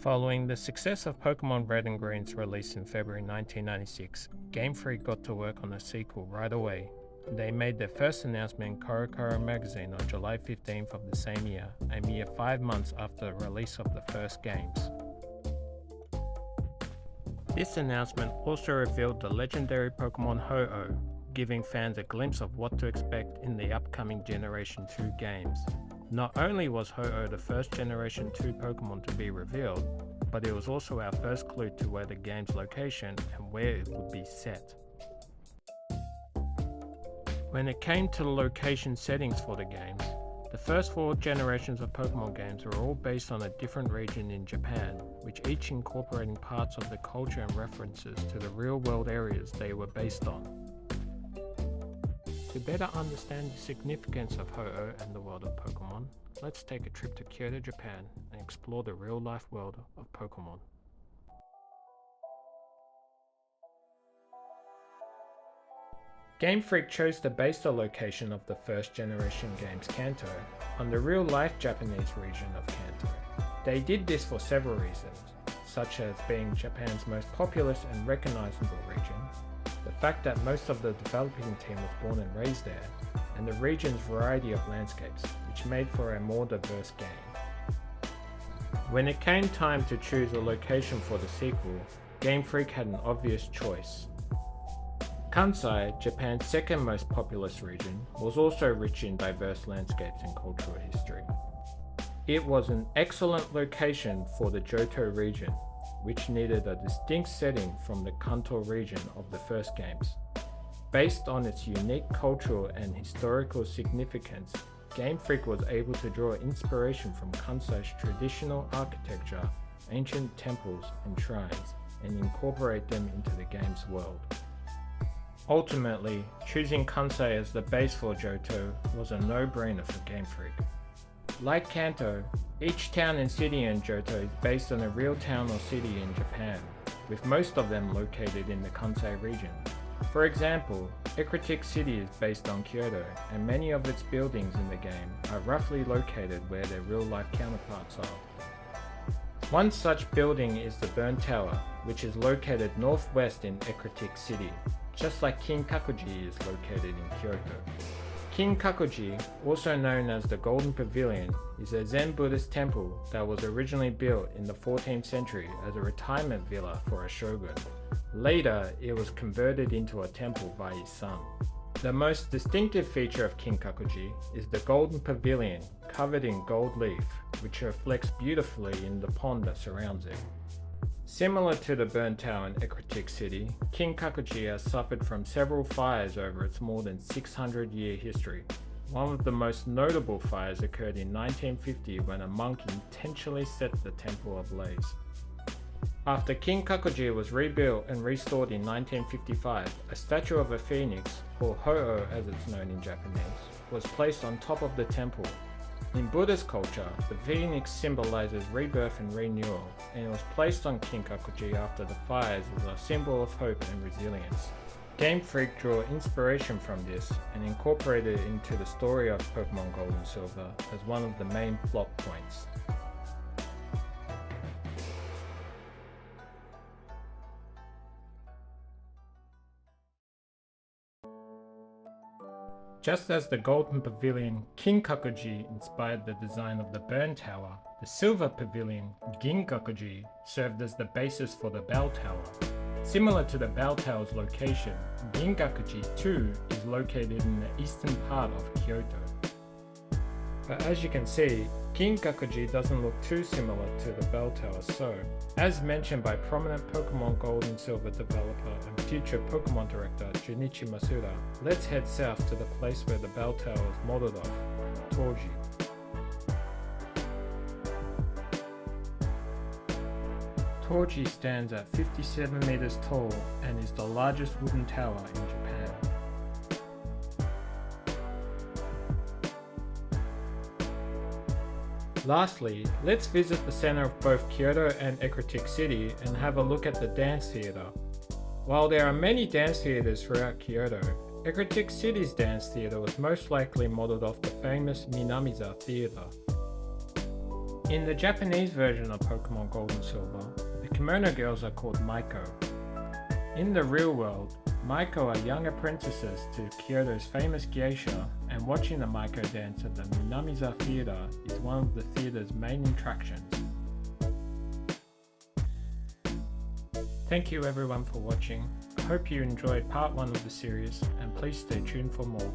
Following the success of Pokemon Red and Green's release in February 1996, Game Freak got to work on a sequel right away. They made their first announcement in Korokoro magazine on July 15th of the same year, a mere 5 months after the release of the first games. This announcement also revealed the legendary Pokemon Ho-Oh, giving fans a glimpse of what to expect in the upcoming Generation 2 games. Not only was Ho-Oh the first Generation 2 Pokemon to be revealed, but it was also our first clue to where the game's location and where it would be set. When it came to the location settings for the games, the first 4 generations of Pokemon games were all based on a different region in Japan, which each incorporating parts of the culture and references to the real-world areas they were based on. To better understand the significance of Ho-Oh and the world of Pokemon, let's take a trip to Kyoto, Japan and explore the real-life world of Pokemon. Game Freak chose to base the location of the first generation games Kanto on the real-life Japanese region of Kanto. They did this for several reasons, such as being Japan's most populous and recognizable region, the fact that most of the developing team was born and raised there, and the region's variety of landscapes, which made for a more diverse game. When it came time to choose a location for the sequel, Game Freak had an obvious choice. Kansai, Japan's second most populous region, was also rich in diverse landscapes and cultural history. It was an excellent location for the Johto region, which needed a distinct setting from the Kanto region of the first games. Based on its unique cultural and historical significance, Game Freak was able to draw inspiration from Kansai's traditional architecture, ancient temples and shrines, and incorporate them into the game's world. Ultimately, choosing Kansai as the base for Johto was a no-brainer for Game Freak. Like Kanto, each town and city in Johto is based on a real town or city in Japan, with most of them located in the Kansai region. For example, Ecruteak City is based on Kyoto, and many of its buildings in the game are roughly located where their real-life counterparts are. One such building is the Burn Tower, which is located northwest in Ecruteak City, just like Kinkakuji is located in Kyoto. Kinkakuji, also known as the Golden Pavilion, is a Zen Buddhist temple that was originally built in the 14th century as a retirement villa for a shogun. Later, it was converted into a temple by his son. The most distinctive feature of Kinkakuji is the Golden Pavilion covered in gold leaf, which reflects beautifully in the pond that surrounds it. Similar to the Burn Tower in Ecruteak City, Kinkakuji has suffered from several fires over its more than 600-year history. One of the most notable fires occurred in 1950 when a monk intentionally set the temple ablaze. After Kinkakuji was rebuilt and restored in 1955, a statue of a phoenix, or Ho-Oh as it's known in Japanese, was placed on top of the temple. In Buddhist culture, the phoenix symbolizes rebirth and renewal, and it was placed on Kinkakuji after the fires as a symbol of hope and resilience. Game Freak drew inspiration from this and incorporated it into the story of Pokemon Gold and Silver as one of the main plot points. Just as the Golden Pavilion Kinkakuji inspired the design of the Burn Tower, the Silver Pavilion Ginkakuji served as the basis for the Bell Tower. Similar to the Bell Tower's location, Ginkakuji too is located in the eastern part of Kyoto. But as you can see, Kinkakuji doesn't look too similar to the Bell Tower, so, as mentioned by prominent Pokemon Gold and Silver developer and future Pokemon director Junichi Masuda, let's head south to the place where the Bell Tower is modeled off, Toji. Toji stands at 57 meters tall and is the largest wooden tower in Japan. Lastly, let's visit the center of both Kyoto and Ecruteak City and have a look at the dance theater. While there are many dance theaters throughout Kyoto, Ecruteak City's dance theater was most likely modeled off the famous Minamiza Theater. In the Japanese version of Pokemon Gold and Silver, the Kimono Girls are called Maiko. In the real world, Maiko are young apprentices to Kyoto's famous geisha, and watching the Maiko dance at the Minamiza Theatre is one of the theatre's main attractions. Thank you everyone for watching. I hope you enjoyed part 1 of the series, and please stay tuned for more.